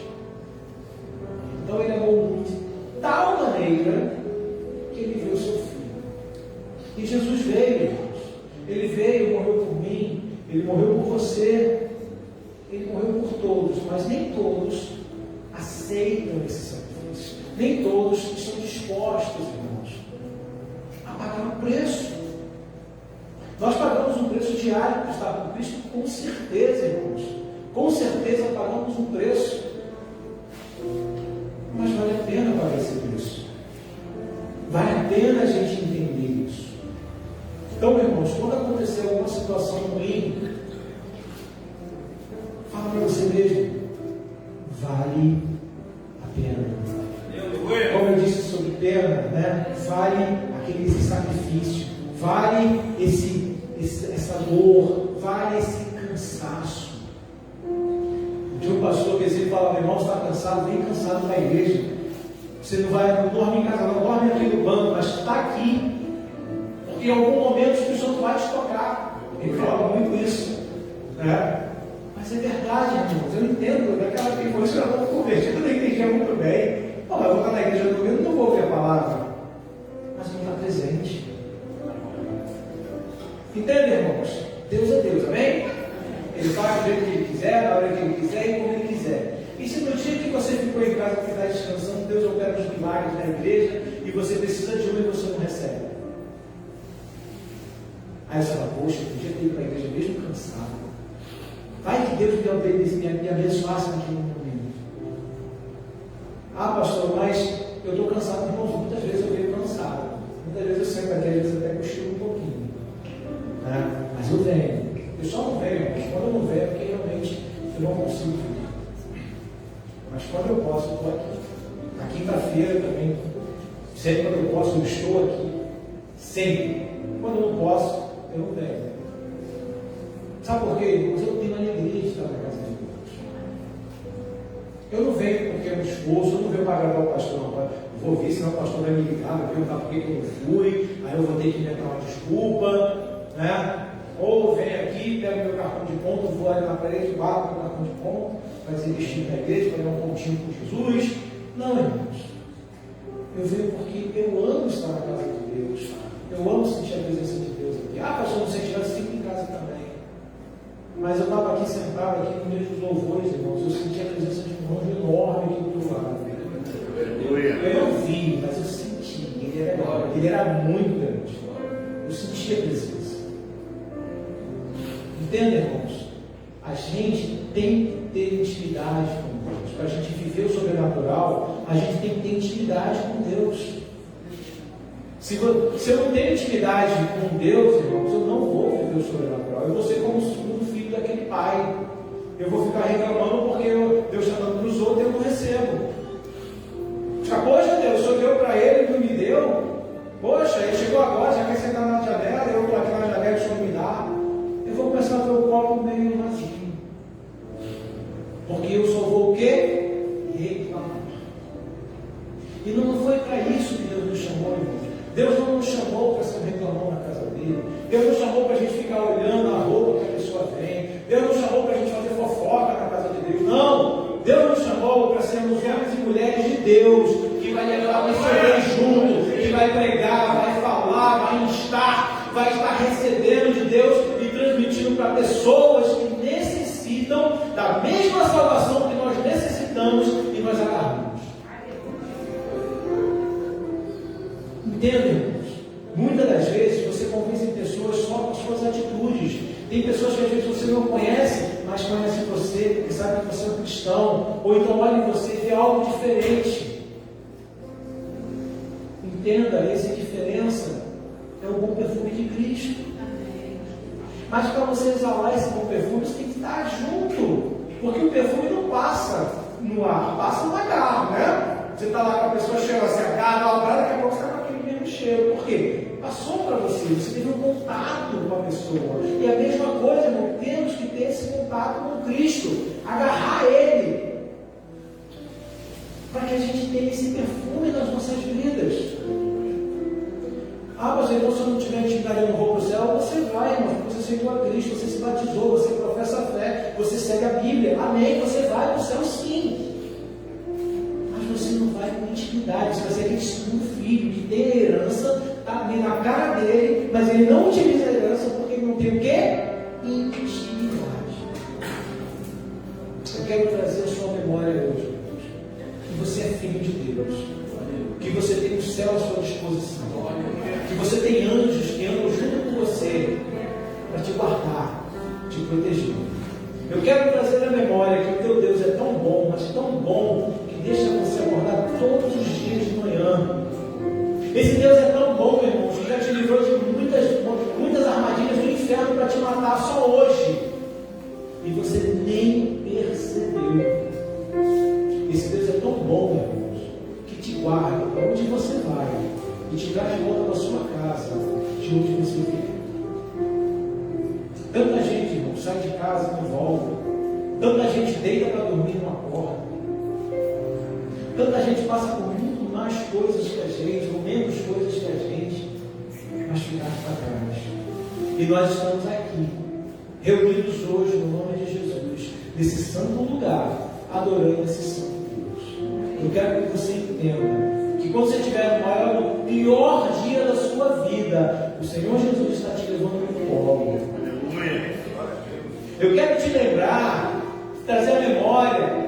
Então ele amou o mundo de tal maneira que ele enviou o seu filho. E Jesus veio, irmãos. Ele veio, morreu por mim, ele morreu por você, ele morreu por todos, mas nem todos aceitam esse sacrifício. Nem todos estão dispostos, irmãos, a pagar o preço. Nós pagamos um preço diário por estar com Cristo, com certeza, irmãos. Com certeza pagamos um preço. Mas vale a pena pagar esse preço. Vale a pena a gente entender isso. Então, irmãos, quando acontecer alguma situação ruim, fala para você mesmo: vale a pena. Como eu disse sobre pena, né? Vale aquele sacrifício, vale essa dor, vale esse cansaço. Tinha um pastor que sempre falava: irmão, está cansado, vem cansado na igreja. Você não dorme em casa, não dorme aqui no banco, mas está aqui. Porque em algum momento o Espírito Santo vai te tocar. Ele falava muito isso, né? Mas Mas é verdade, irmãos, eu entendo, naquela que foi, eu não convertido, eu não entendia muito bem. Não, eu vou estar na igreja do domingo, não vou ouvir a palavra. Mas não está presente. Entende, irmãos? Deus é Deus, amém? Ele faz do jeito que Ele quiser, na hora que Ele quiser e como Ele quiser. E se no dia que você ficou em casa que está descansando, Deus opera os milagres na igreja e você precisa de um e você não recebe? Aí você fala, poxa, eu podia ter ido para a igreja mesmo cansado. Vai que Deus me abençoasse naquele momento. Ah, pastor, mas eu estou cansado, irmãos. Muitas vezes eu venho cansado. Muitas vezes eu sento aqui, às vezes até cochilo um pouquinho. Né? Mas eu venho. Eu só não venho, mas quando eu não venho é porque realmente eu não consigo vir. Mas quando eu posso, eu estou aqui. Na quinta-feira também. Sempre quando eu posso, eu estou aqui. Sempre. Quando eu não posso, eu não venho. Sabe por quê, irmãos? Eu tenho alegria de estar na casa de Deus. Eu não venho porque é um esforço, eu não venho para agradar o pastor, não. Vou ver, senão o pastor vai me ligar, vai perguntar por que eu não fui, aí eu vou ter que inventar uma desculpa, né? Ou eu venho aqui, pego meu cartão de ponto, vou ali na parede, bato meu cartão de ponto, fazer destino na igreja, fazer um pontinho com Jesus. Não, irmãos. Eu venho porque eu amo estar na casa de Deus. Eu amo sentir a presença de Deus aqui. Ah, pastor, não sei se tivesse sempre em casa também. Mas eu estava aqui sentado, aqui no meio dos louvores, irmãos. Eu senti a presença de um anjo enorme aqui do outro lado. Eu não vi, mas eu senti. Ele era muito grande. Eu senti a presença. Entende, irmãos? A gente tem que ter intimidade com Deus. Para a gente viver o sobrenatural, a gente tem que ter intimidade com Deus. Se eu não tenho intimidade com Deus, irmãos, eu não vou viver o sobrenatural. Eu vou ser como o segundo filho daquele pai. Eu vou ficar reclamando porque Deus está dando para os outros e eu não recebo. Poxa, Deus, o Senhor deu para ele e não me deu. Poxa, ele chegou agora, já quer sentar na janela, eu estou aqui na janela e o Senhor me dá. Eu vou começar a ver o copo meio vazio. Porque eu só vou o quê? Reclamar. E não foi para isso que Deus nos chamou, irmãos. Deus não nos chamou para ser um reclamão na casa dele. Deus não chamou para a gente ficar olhando a roupa que a pessoa tem. Deus não chamou para a gente fazer fofoca na casa de Deus. Não! Deus nos chamou para sermos homens e mulheres de Deus, que vai levar o Senhor junto, que vai pregar, vai falar, vai estar recebendo de Deus e transmitindo para pessoas que necessitam da mesma salvação que nós necessitamos e nós agarramos. Entendem, irmãos? Muitas das vezes você convence pessoas só com suas atitudes. Tem pessoas que às vezes você não conhece, mas conhece você, porque sabe que você é um cristão, ou então olha em você e vê algo diferente. Entenda, essa diferença é o bom perfume de Cristo. Mas para você exalar esse bom perfume, você tem que estar junto, porque o perfume não passa no ar, passa no agarro, né? Você está lá com a pessoa cheirando assim, agarra, daqui a pouco você está com aquele mesmo cheiro. Por quê? Passou para você, você teve um contato com a pessoa. E a mesma coisa, irmão, temos que ter esse contato com Cristo, agarrar Ele, para que a gente tenha esse perfume nas nossas vidas. Ah, mas então se eu não tiver intimidade, eu não vou para o céu. Você vai, irmão, você aceitou a Cristo, você se batizou, você professa a fé, você segue a Bíblia. Amém, você vai para o céu sim. Você não vai com intimidade, você vai ser aquele segundo filho que tem a herança, está ali na cara dele, mas ele não utiliza a herança porque ele não tem o quê? Intimidade. Eu quero trazer a sua memória hoje, que você é filho de Deus, que você tem o céu à sua disposição, que você tem anjos que andam junto com você para te guardar, te proteger. Eu quero trazer a memória que o teu Deus é tão bom, mas tão bom, deixa você acordar todos os dias de manhã. Esse Deus é tão bom, meu irmão, que já te livrou de muitas armadilhas do inferno para te matar só hoje. E você nem percebeu. Esse Deus é tão bom, meu irmão, que te guarda para onde você vai e te traz de volta para a sua casa, de onde você veio. Tanta gente, irmão, sai de casa e não volta. Tanta gente deita para dormir numa porta. Tanta gente passa por muito mais coisas que a gente, ou menos coisas que a gente, mas ficar para trás. E nós estamos aqui, reunidos hoje no nome de Jesus, nesse santo lugar, adorando esse santo Deus. Eu quero que você entenda que quando você estiver no pior dia da sua vida, o Senhor Jesus está te levando no colo. Eu quero te lembrar, trazer à memória,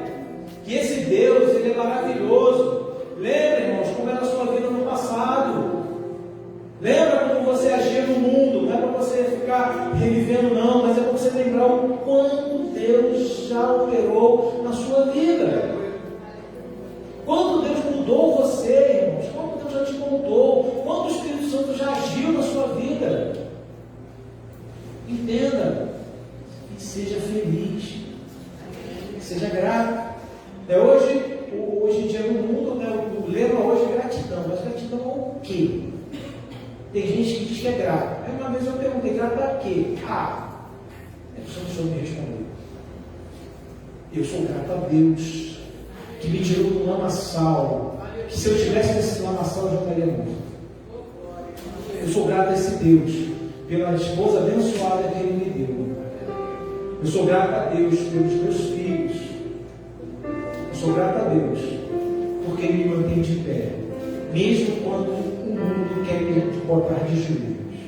que esse Deus, Ele é maravilhoso. Lembra, irmãos, como era a sua vida no passado. Lembra como você agia no mundo. Não é para você ficar revivendo, não, mas é para você lembrar o quanto Deus já operou na sua vida. Quanto Deus mudou você, irmãos. Quanto Deus já te moldou. Quanto o Espírito Santo já agiu na sua vida. Entenda. E seja feliz. Seja grato. Hoje em dia no mundo, né, o lema hoje é gratidão. Mas gratidão ao quê? Tem gente que diz que é grato. Aí uma vez eu perguntei, grato a quê? É que o Senhor me respondeu. Eu sou grato a Deus, que me tirou do lamaçal. Que se eu tivesse nesse lamaçal, eu já estaria morto. Eu sou grato a esse Deus, pela esposa abençoada que Ele me deu. Eu sou grato a Deus pelos meus filhos. Eu sou grato a Deus, porque Ele me mantém de pé, mesmo quando o mundo quer me botar de joelhos.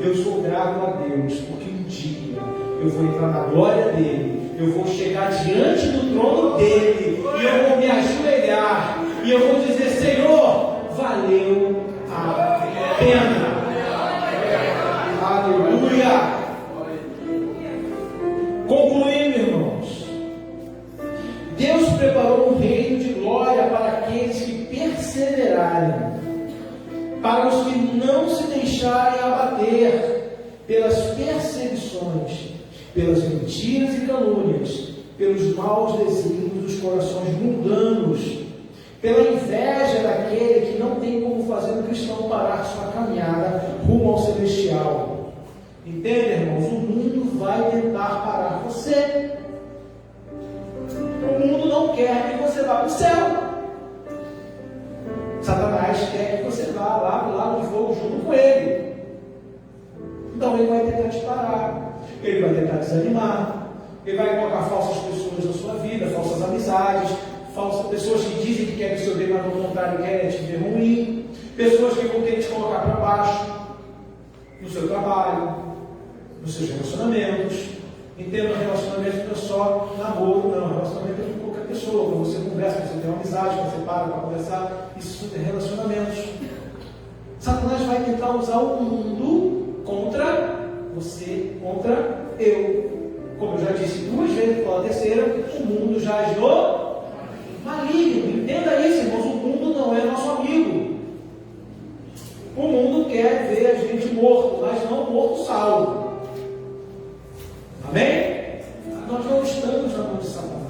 Eu sou grato a Deus, porque um dia eu vou entrar na glória dEle, eu vou chegar diante do trono dEle, e eu vou me ajoelhar, e eu vou dizer, Senhor, valeu a pena. Aleluia. Concluindo, irmãos, Deus preparou um reino de glória para aqueles que perseverarem, para os que não se deixarem abater pelas perseguições, pelas mentiras e calúnias, pelos maus desígnios dos corações mundanos, pela inveja daquele que não tem como fazer o cristão parar sua caminhada rumo ao celestial. Entende, irmãos? O mundo vai tentar parar você. O mundo não quer que você vá para o céu. Satanás quer que você vá lá para o lago de fogo junto com ele. Então ele vai tentar te parar. Ele vai tentar desanimar. Ele vai colocar falsas pessoas na sua vida, falsas amizades, falsas pessoas que dizem que querem o seu bem, mas no contrário querem te ver ruim. Pessoas que vão querer te colocar para baixo no seu trabalho, nos seus relacionamentos. Entenda, relacionamento não é só namoro, não. Relacionamento é com qualquer pessoa. Quando você conversa, você tem uma amizade, quando você para conversar, isso é relacionamentos. Satanás vai tentar usar o mundo contra você, contra eu. Como eu já disse 2 vezes, pela terceira, o mundo já agiu maligno. Entenda isso, irmãos. O mundo não é nosso amigo. O mundo quer ver a gente morto, mas não morto salvo. Amém? Nós não estamos na mão de Satanás.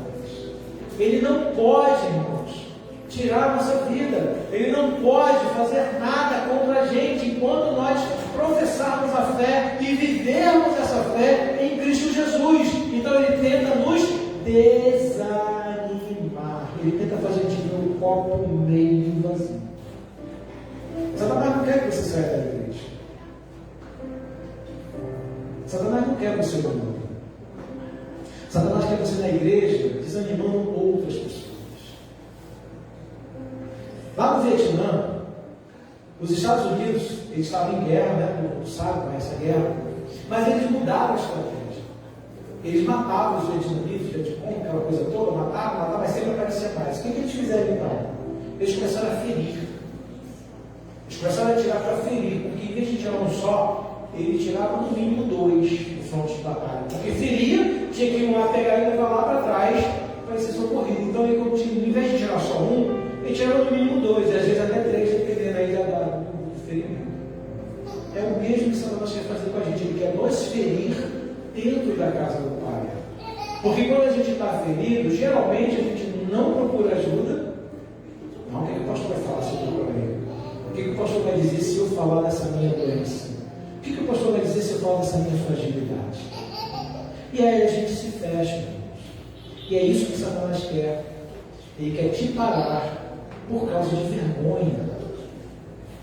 Ele não pode, irmãos, tirar a nossa vida. Ele não pode fazer nada contra a gente enquanto nós professarmos a fé e vivermos essa fé em Cristo Jesus. Então ele tenta nos desanimar. Ele tenta fazer a gente ver o copo meio vazio. Satanás não quer que você saia da igreja. Satanás não quer que você mude. Satanás quer você na igreja desanimando outras pessoas. Lá no Vietnã, os Estados Unidos, eles estavam em guerra, né? Todo mundo sabe com essa guerra, mas eles mudaram a estratégia. Eles matavam os vietnamitas, aquela coisa toda, matavam, mas sempre aparecia mais. O que eles fizeram então? Eles começaram a ferir. Eles começaram a tirar para ferir, porque em vez de tirar um só, ele tirava no mínimo 2 no fronte de batalha. Porque feria, tinha que ir lá pegar e levar lá para trás para ser socorrido. Então, ele, em vez de tirar só um, ele tirava no mínimo 2, e às vezes até 3, dependendo aí do ferimento. É o mesmo que Satanás quer fazer com a gente. Ele quer nos ferir dentro da casa do Pai. Porque quando a gente está ferido, geralmente a gente não procura ajuda. Não, o que o pastor vai falar se eu procurar ele? O que o pastor vai dizer se eu falar dessa minha doença? O que o pastor vai dizer se eu falar dessa minha fragilidade? E aí a gente se fecha, irmãos. E é isso que Satanás quer. Ele quer te parar por causa de vergonha.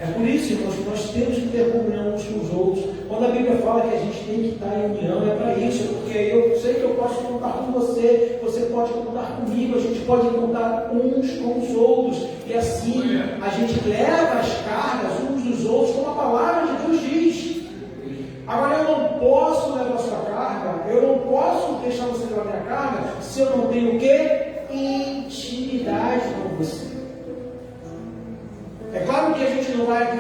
É por isso, irmãos, que nós temos que ter comunhão uns com os outros. Quando a Bíblia fala que a gente tem que estar em união, é para isso, porque eu sei que eu posso contar com você, você pode contar comigo, a gente pode contar uns com os outros, e assim a gente leva as cargas uns dos outros, como a palavra de Deus diz. Agora, eu não posso levar a sua carga, eu não posso deixar você levar a minha carga, se eu não tenho o quê? Intimidade com você. É claro que a gente não vai aqui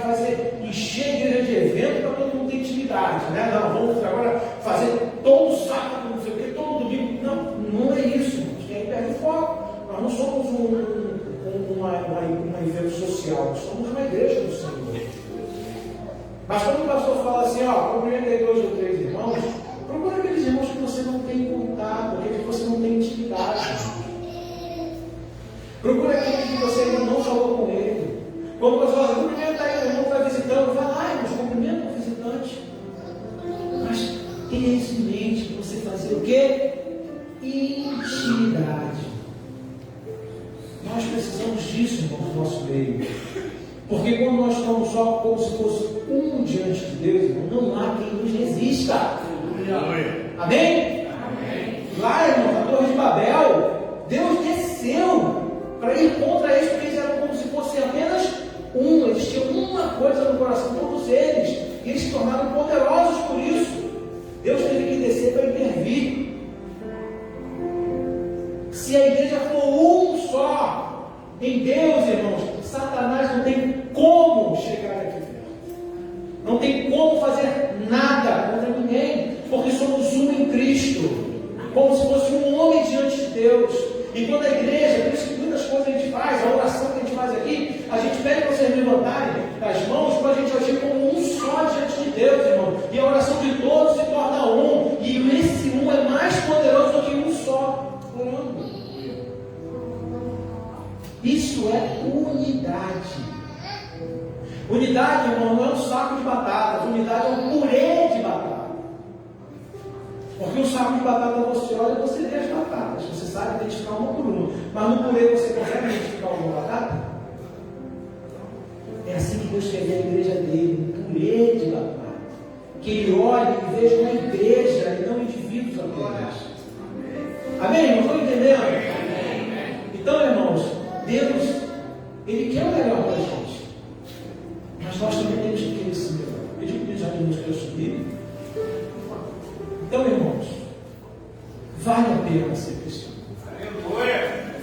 encher a igreja de evento para todo mundo ter intimidade, né? Não, vamos agora fazer todo sábado, não sei o que, todo domingo. Não, não é isso. A gente tem que perder o foco. Nós não somos um evento social, nós somos uma igreja do Senhor. Mas quando o pastor fala assim, cumprimentei 2 ou 3 irmãos, procura aqueles irmãos que você não tem contato, aqueles que você não tem intimidade. Procura aqueles que você ainda não falou com ele. Quando o pastor fala, cumprimenta aí, o irmão vai visitando, vai lá, irmãos, cumprimenta o visitante. Mas tenha isso em mente, que você fazer o quê? Intimidade. Nós precisamos disso, irmãos, no nosso meio. Porque quando nós estamos só como se fosse um diante de Deus, irmão, não há quem nos resista. Amém? Amém? Lá, irmão, na Torre de Babel, Deus desceu para ir contra eles, porque eles eram como se fossem apenas eles tinham uma coisa no coração, todos eles, e eles se tornaram poderosos por isso. Deus teve que descer para intervir. Se a igreja for um só em Deus, irmãos, Satanás não tem como chegar aqui perto, não tem como fazer nada contra ninguém, porque somos um em Cristo, como se fosse um homem diante de Deus. E quando a igreja, por isso que muitas coisas a gente faz, a oração que a gente faz aqui, a gente pede para vocês levantarem as mãos para a gente agir como um só diante de Deus, irmão. E a oração de todos se torna um, e esse um é mais poderoso do que um só orando. Isso é unidade. Unidade, irmão, não é um saco de batatas, unidade é um purê de batata. Porque o saco de batata você olha e você vê as batatas, você sabe identificar uma por uma. Mas no purê você consegue identificar uma batata? É assim que Deus quer ver a igreja dele, um purê de batata. Que ele olhe e veja uma igreja e não indivíduos apenas. Amém, irmãos? Estão entendendo? Então, irmãos, Deus, Ele quer o melhor para a gente. Mas nós também temos que querer esse melhor. Pediu que os amigos que eu subir. Então, irmãos, vale a pena ser cristão.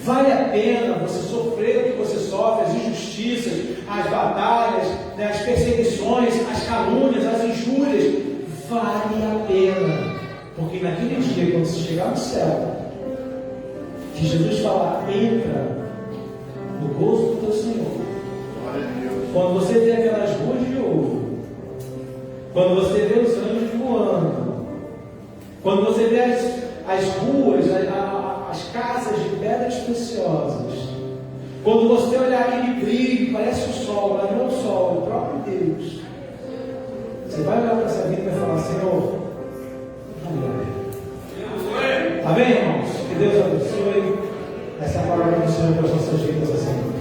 Vale a pena você sofrer o que você sofre, as injustiças, as batalhas, né, as perseguições, as calúnias, as injúrias. Vale a pena. Porque naquele dia, quando você chegar no céu, que Jesus falar, entra no gozo do teu Senhor. Quando você vê aquelas ruas de ouro, quando você vê os anjos voando, quando você vê as ruas, as casas de pedras preciosas, quando você olhar aquele brilho, parece o sol, mas não é o sol, é o próprio Deus. Você vai olhar para essa vida e vai falar, Senhor, amém, irmãos? Que Deus abençoe essa palavra do Senhor para as nossas vidas assim.